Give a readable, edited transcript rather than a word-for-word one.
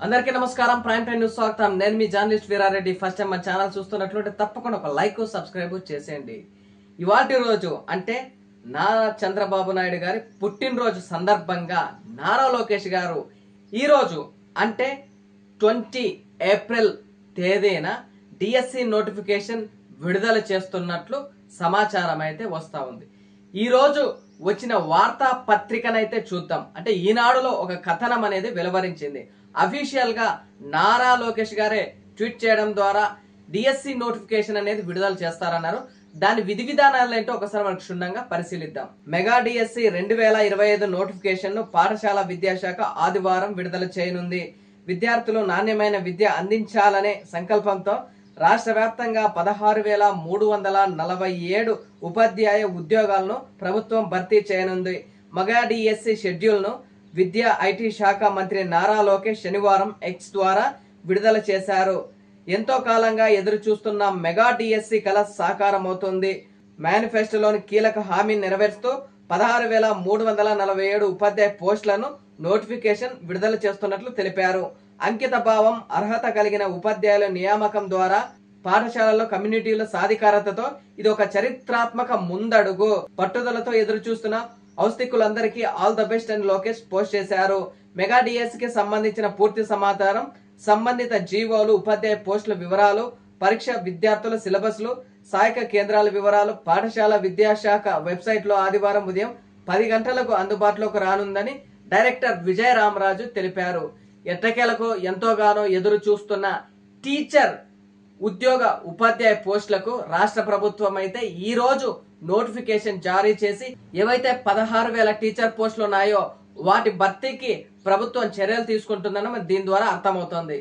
అందరికీ నమస్కారం. Prime time news స్వాగతం. నేను మీ జర్నలిస్ట్ వీరారెడ్డి. ఫస్ట్ టైం మన ఛానల్ చూస్తున్నట్లయితే తప్పకుండా ఒక లైక్ సబ్స్క్రైబ్ చేసేయండి. ఇవాల్టి రోజు అంటే నారా చంద్రబాబు నాయుడు గారి పుట్టినరోజు సందర్భంగా నారా లోకేష్ గారు ఈ రోజు అంటే 20 ఏప్రిల్ తేదీన డిఎస్సి నోటిఫికేషన్ విడుదల చేస్తున్నట్లు సమాచారం అయితే వస్తా ఉంది. ఈ రోజు వచ్చిన వార్తా పత్రికనైతే చూద్దాం. అంటే ఈనాడులో ఒక కథనం అనేది వెలువరించింది. అఫీషియల్ గా నారా లోకేష్ గారే ట్వీట్ చేయడం ద్వారా డిఎస్సి నోటిఫికేషన్ అనేది విడుదల చేస్తారన్నారు. దాని విధి విధానాలు ఏంటో ఒకసారి మనకు క్షుణ్ణంగా పరిశీలిద్దాం. మెగా డిఎస్సి 2025 నోటిఫికేషన్ ను పాఠశాల విద్యాశాఖ ఆదివారం విడుదల చేయనుంది. విద్యార్థులు నాణ్యమైన విద్య అందించాలనే సంకల్పంతో రాష్ట్ర వ్యాప్తంగా 16,347 ఉపాధ్యాయ ఉద్యోగాలను ప్రభుత్వం భర్తీ చేయనుంది. మెగా డిఎస్సి షెడ్యూల్ ను విద్యా ఐటీ శాఖ మంత్రి నారా లోకేష్ శనివారం ఎక్స్ ద్వారా విడుదల చేశారు. ఎంతో కాలంగా ఎదురు చూస్తున్న మెగా డిఎస్సి కల సాకారమవుతుంది. మేనిఫెస్టోలోని కీలక హామీని నెరవేరుస్తూ 16,347 ఉపాధ్యాయ పోస్టులను నోటిఫికేషన్ విడుదల చేస్తున్నట్లు తెలిపారు. అంకిత భావం, అర్హత కలిగిన ఉపాధ్యాయుల నియామకం ద్వారా పాఠశాలల్లో కమ్యూనిటీల సాధికారతతో ఇది ఒక చరిత్రాత్మక ముందడుగు. పట్టుదలతో ఎదురు చూస్తున్న ఔత్సాహికులందరికీ ఆల్ ద బెస్ట్ అని లోకేష్ పోస్ట్ చేశారు. మెగా డిఎస్సి కి సంబంధించిన పూర్తి సమాచారం, సంబంధిత జీవోలు, ఉపాధ్యాయ పోస్టుల వివరాలు, పరీక్ష విద్యార్థుల సిలబస్లు, సహాయక కేంద్రాల వివరాలు పాఠశాల విద్యాశాఖ వెబ్సైట్ లో ఆదివారం ఉదయం 10 గంటలకు అందుబాటులోకి రానుందని డైరెక్టర్ విజయ రామరాజు తెలిపారు. ఎట్టకేలకు ఎంతోగానో ఎదురు చూస్తున్న టీచర్ ఉద్యోగ ఉపాధ్యాయ పోస్టులకు రాష్ట్ర ప్రభుత్వం అయితే ఈ రోజు నోటిఫికేషన్ జారీ చేసి ఏవైతే 16,000 టీచర్ పోస్టులు ఉన్నాయో వాటి భర్తీకి ప్రభుత్వం చర్యలు తీసుకుంటుందని దీని ద్వారా అర్థమవుతోంది.